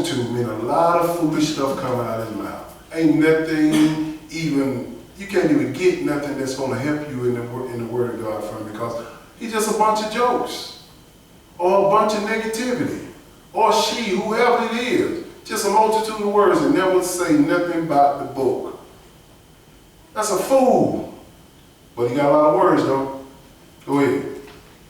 multitude mean a lot of foolish stuff coming out of his mouth. Ain't nothing even, you can't even get nothing that's going to help you in the word of God from him, because he's just a bunch of jokes or a bunch of negativity, or she, whoever it is, just a multitude of words and never say nothing about the book. That's a fool. But he got a lot of words though. Go ahead.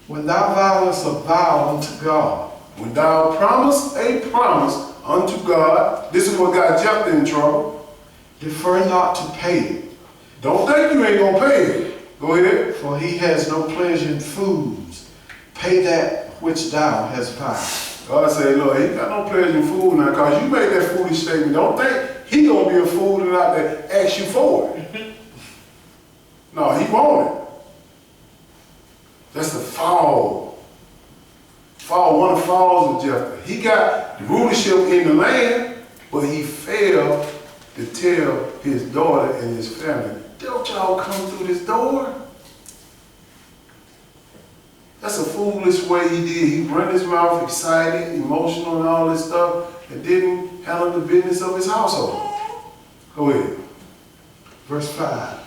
When thou vowest a vow unto God. When thou promise a promise unto God, this is what got Jephthah in trouble. Defer not to pay it. Don't think you ain't gonna pay it. Go ahead. For he has no pleasure in fools. Pay that which thou hast vowed. God said, look, he got no pleasure in food now, because you made that foolish statement. Don't think he gonna be a fool and not to ask you for it. No, he won't it. That's the fall. One of the falls of Jephthah. He got the rulership in the land, but he failed to tell his daughter and his family, don't y'all come through this door? That's a foolish way he did. He run his mouth excited, emotional, and all this stuff, and didn't handle the business of his household. Go ahead. Verse 5.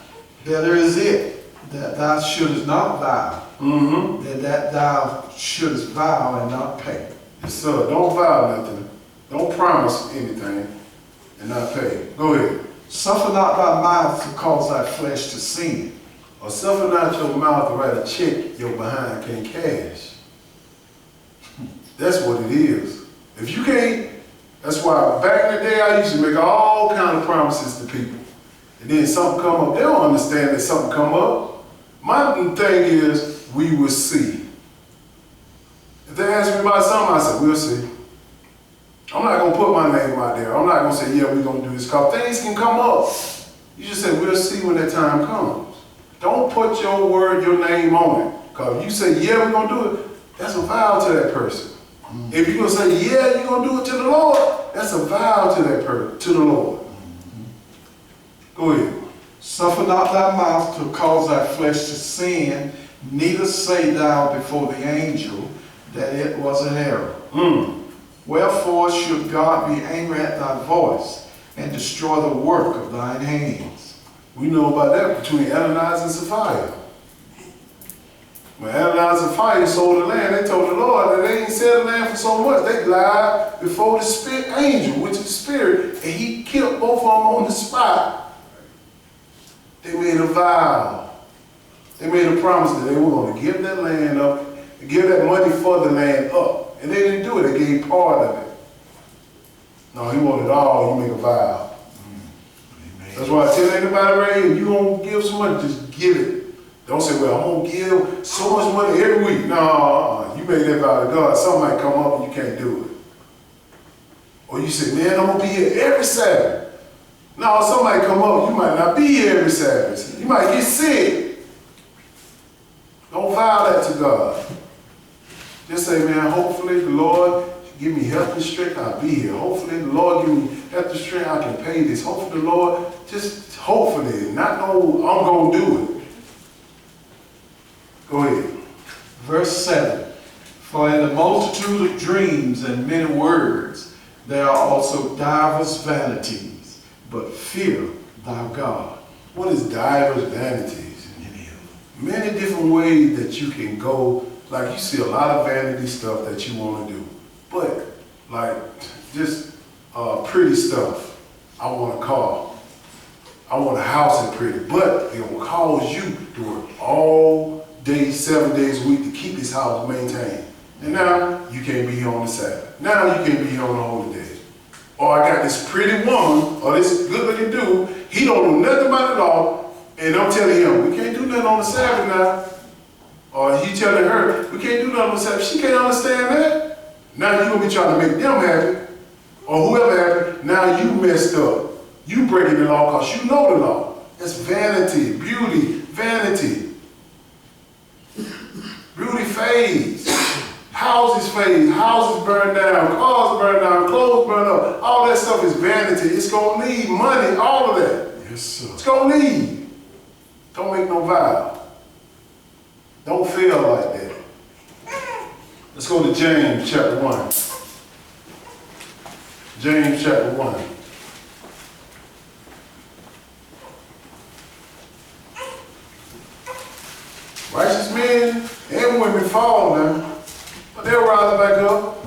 Better is it that thou shouldest not vow, than that thou shouldest vow and not pay. Yes, sir. Don't vow nothing. Don't promise anything and not pay. Go ahead. Suffer not thy mouth to cause thy flesh to sin. Or suffer not your mouth to write a check your behind can't cash. That's what it is. If you can't, that's why back in the day I used to make all kind of promises to people. And then something come up, they don't understand that something come up. My thing is, we will see. If they ask me about something, I said, we'll see. I'm not going to put my name out there. I'm not going to say, yeah, we're going to do this, because things can come up. You just say, we'll see when that time comes. Don't put your word, your name on it. Because if you say, yeah, we're going to do it, that's a vow to that person. If you're going to say, yeah, you're going to do it to the Lord, that's a vow to that person, to the Lord. Go ahead. Suffer not thy mouth to cause thy flesh to sin, neither say thou before the angel that it was an error. Wherefore should God be angry at thy voice and destroy the work of thine hands? We know about that between Ananias and Sapphira. When Ananias and Sapphira sold the land, they told the Lord that they ain't sell the land for so much. They lied before the spirit angel, which is the spirit, and he killed both of them on the spot. They made a vow. They made a promise that they were going to give that land up, and give that money for the land up. And they didn't do it. They gave part of it. No, he wanted it all. You make a vow. That's why I tell anybody right here, if you don't give some money, just give it. Don't say, well, I'm going to give so much money every week. No, you made that vow to God. Something might come up and you can't do it. Or you say, man, I'm going to be here every Sabbath. No, somebody come up, you might not be here every Sabbath. You might get sick. Don't vow that to God. Just say, man, hopefully the Lord give me health and strength, I'll be here. Hopefully the Lord give me health and strength, I can pay this. Hopefully the Lord, just hopefully, not know I'm going to do it. Go ahead. Verse 7. For in the multitude of dreams and many words, there are also divers vanities, but fear thou God. What is divers vanities? Many different ways that you can go. Like you see a lot of vanity stuff that you want to do. But like just pretty stuff. I want a car. I want a house that's pretty. But it will cause you to work all day, 7 days a week to keep this house maintained. And now you can't be here on the Sabbath. Now you can't be here on the holy day. Or I got this pretty woman or this good looking dude. He don't know nothing about it all. And I'm telling him, we can't do nothing on the Sabbath now. Or he telling her, we can't do nothing on the Sabbath. She can't understand that. Now you're going to be trying to make them happy. Or whoever happy. Now you messed up. You breaking the law because you know the law. That's vanity, beauty, vanity. Beauty fades. Houses fade. Houses burn down. Cars burn down. Clothes burn up. All that stuff is vanity. It's going to need money. All of that. Yes, sir. It's going to need. Don't make no vow. Don't feel like that. Let's go to James chapter 1. James chapter 1. Righteous men and women fall now, but they'll rise back up.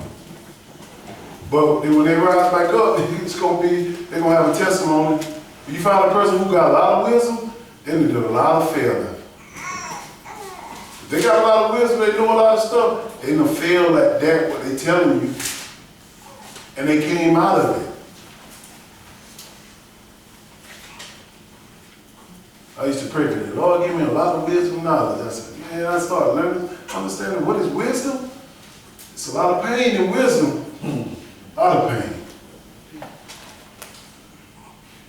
But when they rise back up, they're gonna have a testimony. If you find a person who got a lot of wisdom, then they do a lot of failing. If they got a lot of wisdom, they know a lot of stuff, they don't fail at that, what they telling you. And they came out of it. I used to pray for the Lord, give me a lot of wisdom and knowledge. I said, man, I started learning, understanding what is wisdom. It's a lot of pain in wisdom. A lot of pain.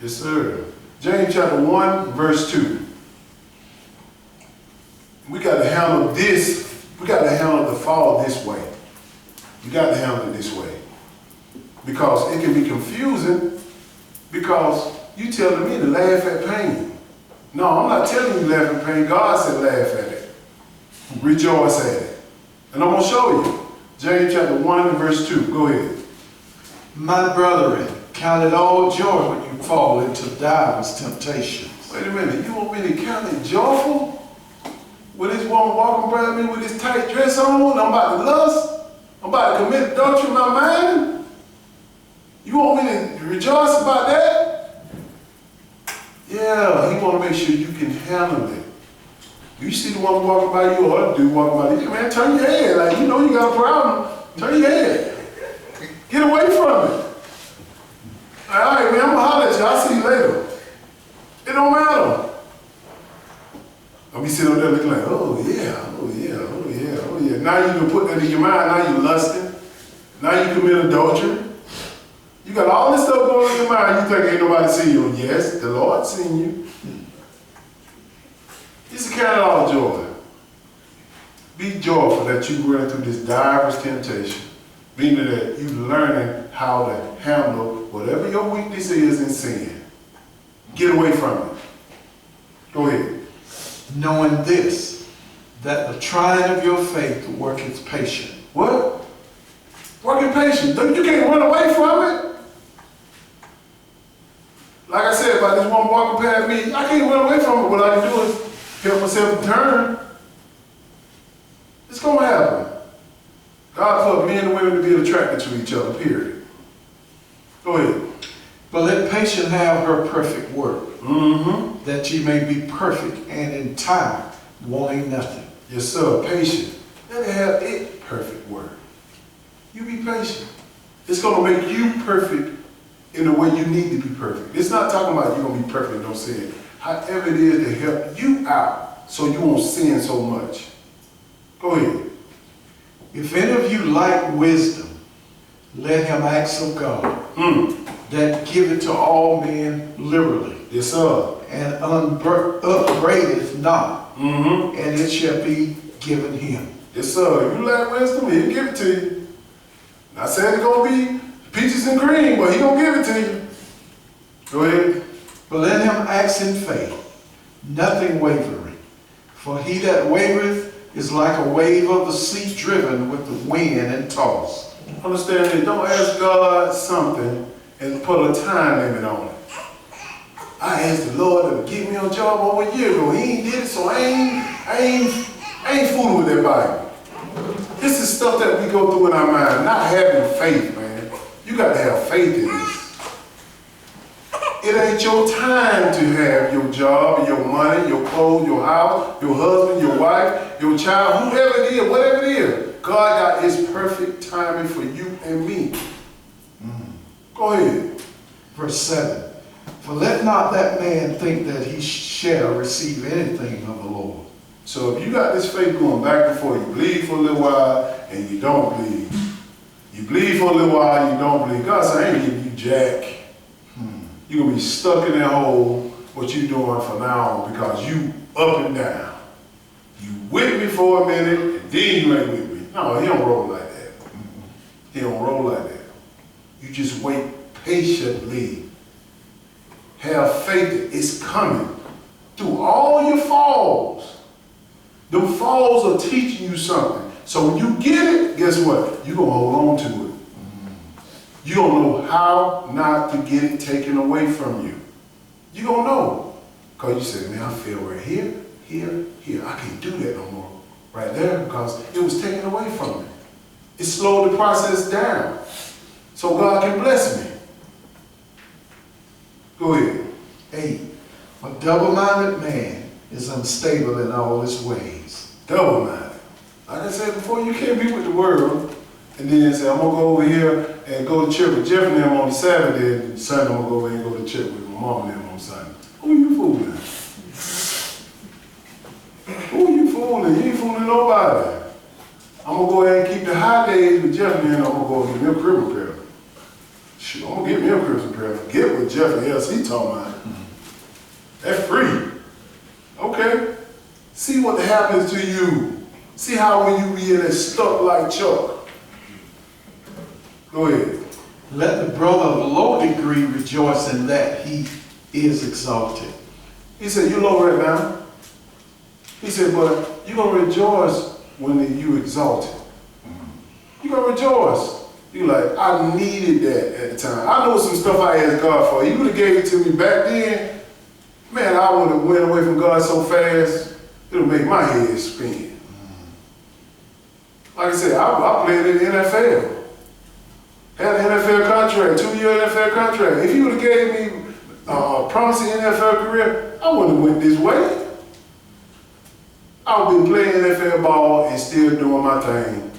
Yes, sir. James chapter 1, verse 2. We got to handle this. We got to handle the fall this way. You got to handle it this way. Because it can be confusing because you telling me to laugh at pain. No, I'm not telling you to laugh at pain. God said laugh at it. Rejoice at it. And I'm going to show you. James chapter 1 and verse 2. Go ahead. My brethren, count it all joy when you fall into divers temptations. Wait a minute. You want me to count it joyful? With this woman walking by me with this tight dress on? I'm about to lust? I'm about to commit adultery in my mind? You want me to rejoice about that? Yeah, he want to make sure you can handle it. You see the one walking by you or the dude walking by you, man, turn your head. Like, you know you got a problem. Turn your head. Get away from it. All right, man, I'm going to holler at you. I'll see you later. It don't matter. I'll be sitting up there looking like, oh yeah, oh yeah, oh yeah, oh yeah. Now you can put that in your mind. Now you lusting. Now you commit adultery. You got all this stuff going on in your mind. You think ain't nobody see you. Yes, the Lord seen you. It's a count it all joy. Be joyful that you run through this diverse temptation, meaning that you learning how to handle whatever your weakness is in sin. Get away from it. Go ahead. Knowing this, that the trying of your faith worketh patience. What? Working patience. You can't run away from it. Like I said, about this woman walking past me, I can't run away from it. What I can do is help myself to turn. It's going to happen. God put men and women to be attracted to each other, period. Go ahead. But let patience have her perfect work, that ye may be perfect and entire, wanting nothing. Yes, sir. Patient. Let it have its perfect work. You be patient. It's going to make you perfect in the way you need to be perfect. It's not talking about you're going to be perfect and don't sin. However it is to help you out so you won't sin so much. Go ahead. If any of you lack wisdom, let him ask of God, that giveth to all men liberally. Yes, sir. And upbraideth not, and it shall be given him. Yes, sir. If you lack wisdom, he'll give it to you. Not saying it's going to be peaches and cream, but he's going to give it to you. Go ahead. But let him ask in faith, nothing wavering. For he that wavereth is like a wave of the sea driven with the wind and tossed. Understand this. Don't ask God something and put a time limit on it. I asked the Lord to give me a job over a year ago. He ain't did it, so I ain't fooling with that Bible. This is stuff that we go through in our mind, not having faith, man. You got to have faith in this. It ain't your time to have your job, your money, your clothes, your house, your husband, your wife, your child, whoever it is, whatever it is. God got his perfect timing for you and me. Go ahead. Verse 7. For let not that man think that he shall receive anything of the Lord. So if you got this faith going back and forth, you believe for a little while and you don't believe. You believe for a little while and you don't believe. God said, I ain't giving you jack. You're going to be stuck in that hole, what you doing from now on, because you up and down. You with me for a minute, and then you ain't with me. No, he don't roll like that. He don't roll like that. You just wait patiently. Have faith that it's coming. Through all your falls, the falls are teaching you something. So when you get it, guess what? You're going to hold on to it. You don't know how not to get it taken away from you. You don't know. Because you say, man, I feel right here, here, here. I can't do that no more. Right there, because it was taken away from me. It slowed the process down. So God can bless me. Go ahead. 8. A double-minded man is unstable in all his ways. Double-minded. Like I said before, you can't be with the world and then say, I'm going to go over here and go to church with Jeff and them on Saturday, and Sunday I'm going to go over here and go to church with my mom and them on Sunday. Who you fooling? Who you fooling? You ain't fooling nobody. I'm going to go ahead and keep the high days with Jeff and them. I'm going to go get me a crib repair. Shoot, I'm going to get me a crib repair. Forget what Jeff and LC talking about. That's free. Okay. See what happens to you. See how when you be in it stuck like Chuck. Go ahead. Let the brother of low degree rejoice in that he is exalted. He said, you're low right now. He said, but you're going to rejoice when you exalted. You're going to rejoice. You're like, I needed that at the time. I know some stuff I asked God for. He would have gave it to me back then. Man, I would have went away from God so fast, it would make my head spin. Like I said, I played in the NFL. Had an NFL contract, 2-year NFL contract. If you would have gave me a promising NFL career, I wouldn't have went this way. I would have been playing NFL ball and still doing my thing.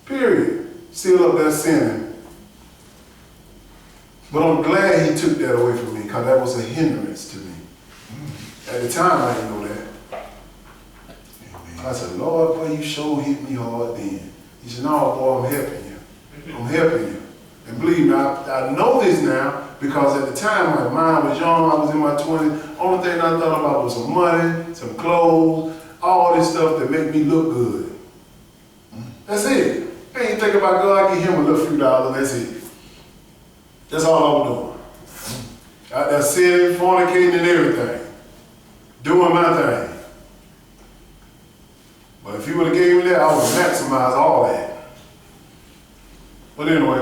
Period. Still up there sinning. But I'm glad he took that away from me because that was a hindrance to me. At the time, I didn't know that. I said, Lord, boy, you sure hit me hard then. He said, no, boy, I'm helping you. I'm helping you. And believe me, I know this now because at the time my mind was young, I was in my 20s. Only thing I thought about was some money, some clothes, all this stuff that make me look good. That's it. I ain't think about God, give him a little few dollars, that's it. That's all I was doing. Out there sinning, fornicating, and everything. Doing my thing. But if you would have gave me that, I would have maximized all that. But anyway,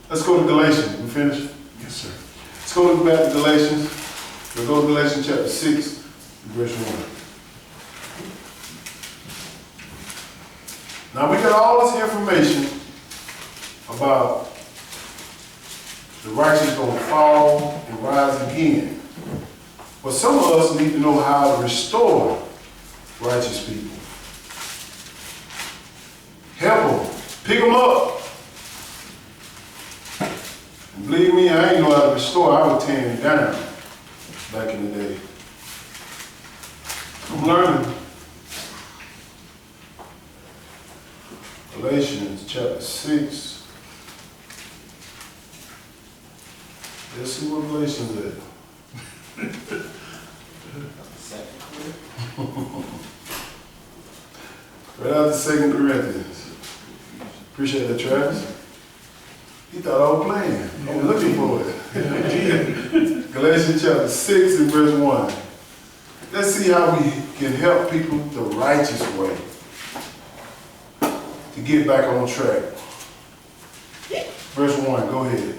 let's go to Galatians. We finished? Yes, sir. Let's go back to Galatians. We'll go to Galatians chapter 6, verse 1. Now we got all this information about the righteous going to fall and rise again. But some of us need to know how to restore righteous people. Help them. Pick them up. And believe me, I ain't know how to restore. I would tear them down back in the day. I'm learning. Galatians chapter 6. Let's see what Galatians is. Right out to 2 Corinthians. Appreciate that, Travis. He thought I was playing. I was looking for it. Galatians chapter 6 and verse 1. Let's see how we can help people the righteous way to get back on track. Verse 1, go ahead.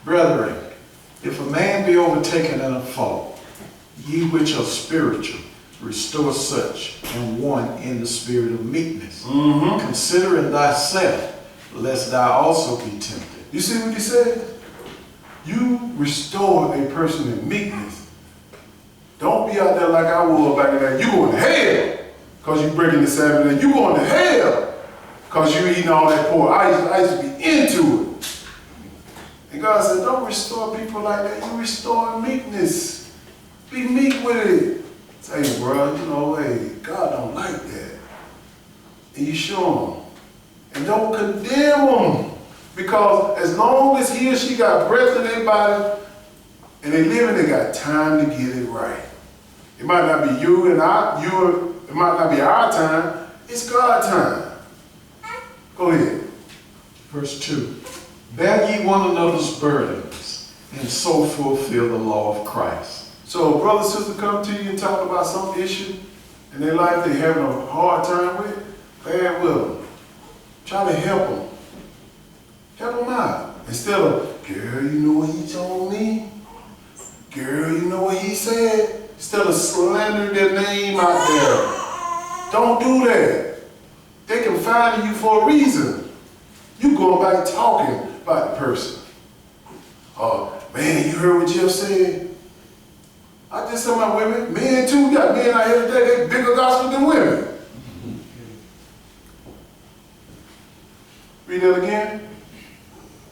Brethren, if a man be overtaken in a fault, ye which are spiritual, restore such, and one in the spirit of meekness, considering thyself, lest thou also be tempted. You see what he said? You restore a person in meekness. Don't be out there like I was back in there. You going to hell because you breaking the Sabbath. And you going to hell because you eating all that pork. I used to be into it. And God said, don't restore people like that. You restore meekness. Be meek with it. Say, bro, you know, hey, God don't like that. And you show them. And don't condemn them. Because as long as he or she got breath in their body and they living, they got time to get it right. It might not be you and it might not be our time. It's God's time. Go ahead. Verse 2. Bear ye one another's burdens, and so fulfill the law of Christ. So a brother, sister come to you and talk about some issue in their life they're having a hard time with, bear with them. Try to help them. Instead of, girl, you know what he told me? Girl, you know what he said? Instead of slandering their name out there. Don't do that. They can find you for a reason. You going back talking about the person. Oh, man, you heard what Jeff said? I just said my women, men too, we got men out here today, they bigger gospel than women. Read that again.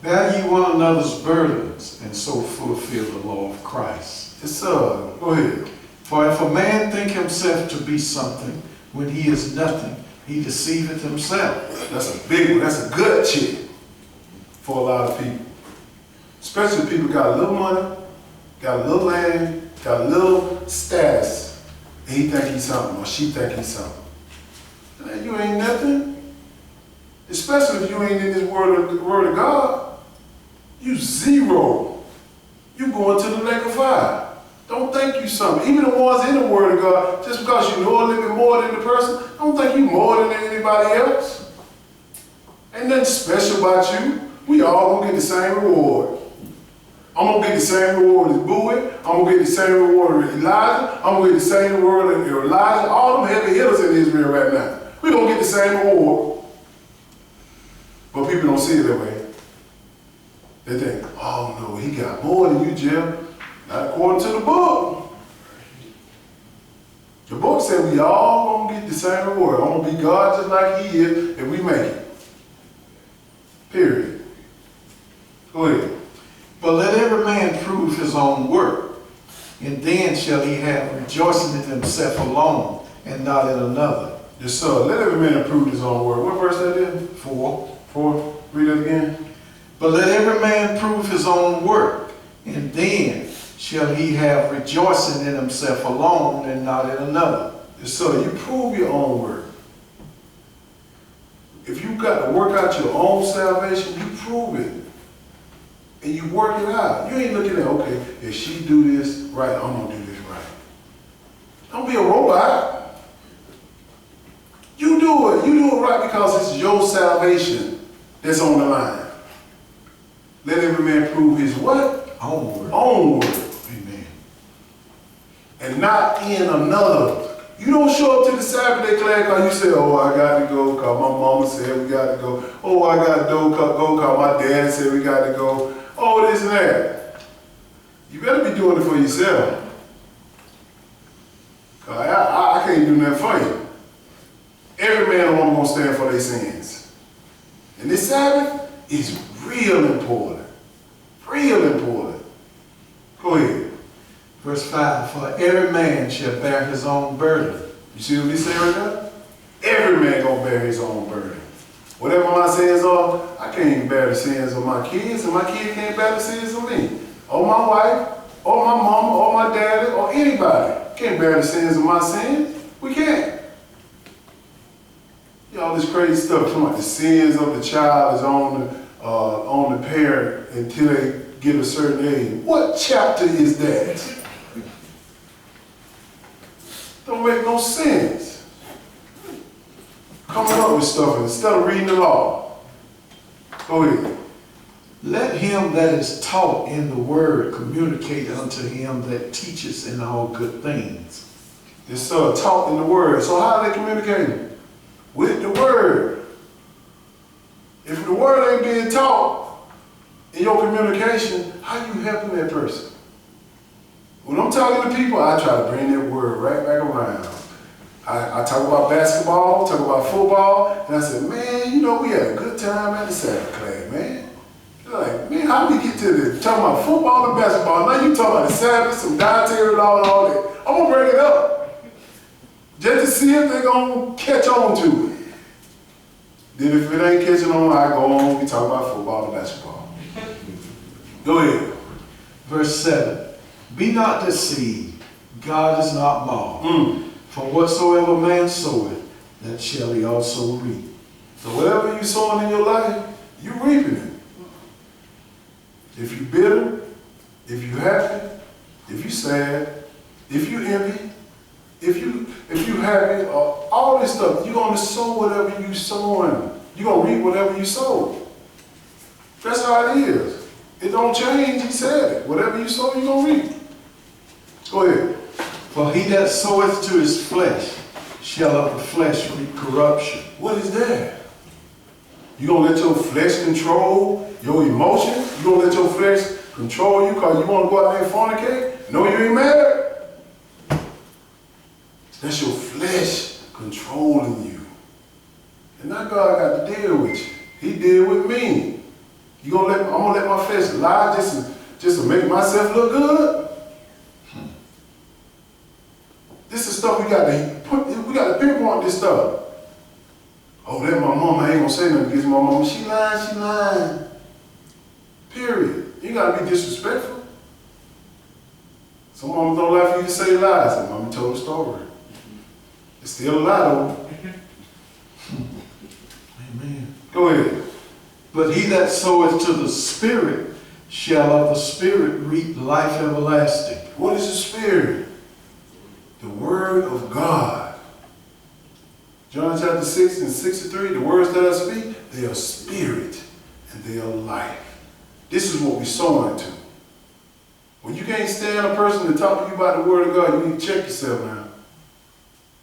Bear ye one another's burdens, and so fulfill the law of Christ. Yes, sir. Go ahead. For if a man think himself to be something, when he is nothing, he deceiveth himself. That's a big one. That's a good check for a lot of people. Especially if people got a little money, got a little land, got a little status, and he think he's something, or she think he's something. Man, you ain't nothing. Especially if you ain't in this word of God. You zero. You going to the lake of fire. Don't think you something. Even the ones in the word of God, just because you know a little bit more than the person, don't think you more than anybody else. Ain't nothing special about you. We all gonna get the same reward. I'm gonna get the same reward as Bowie. I'm gonna get the same reward as Elijah. I'm gonna get the same reward as Elijah. All them heavy hitters in Israel right now. We gonna get the same reward. But people don't see it that way. They think, oh no, he got more than you, Jeff. Not according to the book. The book said we all gonna get the same reward. I'm gonna be God just like he is if we make it. Period. Go ahead. But let every man prove his own work, and then shall he have rejoicing in himself alone, and not in another. Yes, sir. Let every man prove his own work. What verse that is? 4. 4. Read it again. But let every man prove his own work, and then shall he have rejoicing in himself alone, and not in another. Yes, sir. You prove your own work. If you got to work out your own salvation, you prove it. And you work it out. You ain't looking at, okay, if she do this right, I'm going to do this right. Don't be a robot. You do it. You do it right because it's your salvation that's on the line. Let every man prove his what? Own work. Own work. Amen. And not in another. You don't show up to the Saturday class because you say, oh, I got to go because my mama said we got to go. Oh, I got to go because my daddy said we got to go. Oh, this and that. You better be doing it for yourself. Because I can't do nothing for you. Every man and woman going to stand for their sins. And this Sabbath is real important. Real important. Go ahead. Verse 5, for every man shall bear his own burden. You see what he said right there? Every man gonna bear his own burden. Whatever my sins are, I can't even bear the sins of my kids, and my kid can't bear the sins of me. Or my wife, or my mama, or my daddy, or anybody. Can't bear the sins of my sins. We can't. You know, all this crazy stuff talking about the sins of the child is on the parent until they get a certain age. What chapter is that? Don't make no sense. Coming up with stuff instead of reading the law. Go ahead. Let him that is taught in the word communicate unto him that teaches in all good things. It's taught in the word. So how are they communicating? With the word. If the word ain't being taught in your communication, how you helping that person? When I'm talking to people, I try to bring that word right back around. I talk about basketball, talk about football, and I said, man, you know, we had a good time at the Sabbath class, man. They're like, man, how do we get to this? Talking about football and basketball. Now you talking about the Sabbath, some dietary law and all that. I'm going to bring it up. Just to see if they're going to catch on to it. Then if it ain't catching on, I go on, we talk about football and basketball. Go ahead. Verse 7. Be not deceived, God is not mocked. For whatsoever man soweth, that shall he also reap. So whatever you sowing in your life, you reaping it. If you bitter, if you happy, if you sad, if you envy, if you happy, all this stuff, you're going to sow whatever you sowing. You're going to reap whatever you sow. That's how it is. It don't change, he said it. Whatever you sow, you're going to reap. Go ahead. For he that soweth to his flesh shall of the flesh reap corruption. What is that? You going to let your flesh control your emotion? You going to let your flesh control you because you want to go out there and fornicate? No, you ain't married. That's your flesh controlling you. And now God got to deal with you. He deal with me. I'm gonna let my flesh lie just to make myself look good? This is stuff we got to pinpoint this stuff. Oh, that my mama, I ain't gonna say nothing against my mama. She lying. Period. You gotta be disrespectful. Some mamas don't like for you to say lies. And mama told a story. It's still a lie though. Amen. Go ahead. But he that soweth to the Spirit shall of the Spirit reap life everlasting. What is the Spirit? The Word of God. John chapter 6 and 63, the words that I speak, they are spirit and they are life. This is what we sow into. When you can't stand a person to talk to you about the Word of God, you need to check yourself now.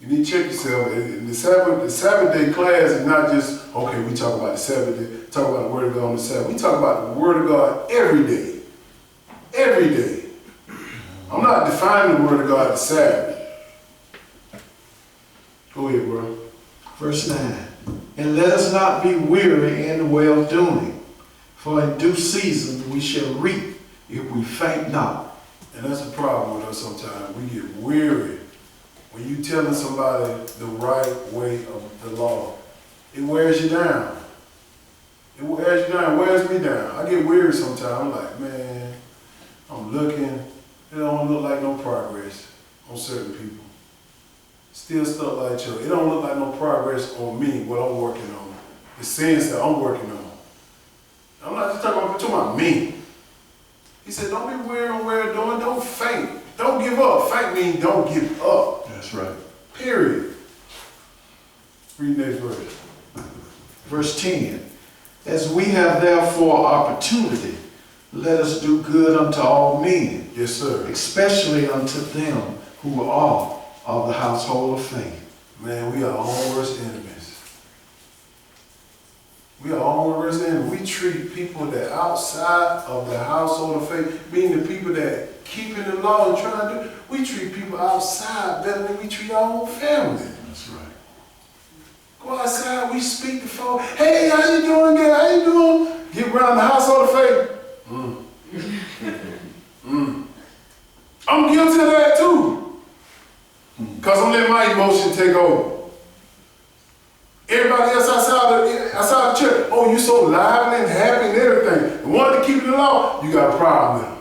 You need to check yourself. And the Sabbath day class is not just, okay, we talk about the Sabbath day, talk about the Word of God on the Sabbath. We talk about the Word of God every day. Every day. I'm not defining the Word of God as Sabbath. Go ahead, bro. Verse 9. And let us not be weary in well-doing, for in due season we shall reap if we faint not. And that's a problem with us sometimes. We get weary. When you telling somebody the right way of the law, it wears you down. It wears you down, it wears me down. I get weary sometimes. I'm like, man, I'm looking, it don't look like no progress on certain people. Still stuck like each other. It don't look like no progress on me, what I'm working on. The sins that I'm working on. I'm not just talking about me. He said, don't be weary on where doing, don't faint. Don't give up. Faint means don't give up. That's right. Period. Read next verse. Verse 10. As we have therefore opportunity, let us do good unto all men. Yes, sir. Especially unto them who are of the household of faith. Man, we are our own worst enemies. We are our own worst enemies. We treat people that outside of the household of faith, being the people that keeping the law and trying to do, we treat people outside better than we treat our own family. That's right. Go outside, we speak to folks. Hey, how you doing, girl? How you doing? Get around the household of faith. I'm guilty of that too. Because I'm letting my emotion take over. Everybody else outside the church, oh, you so lively and happy and everything. The one that keep the law, you got a problem with them.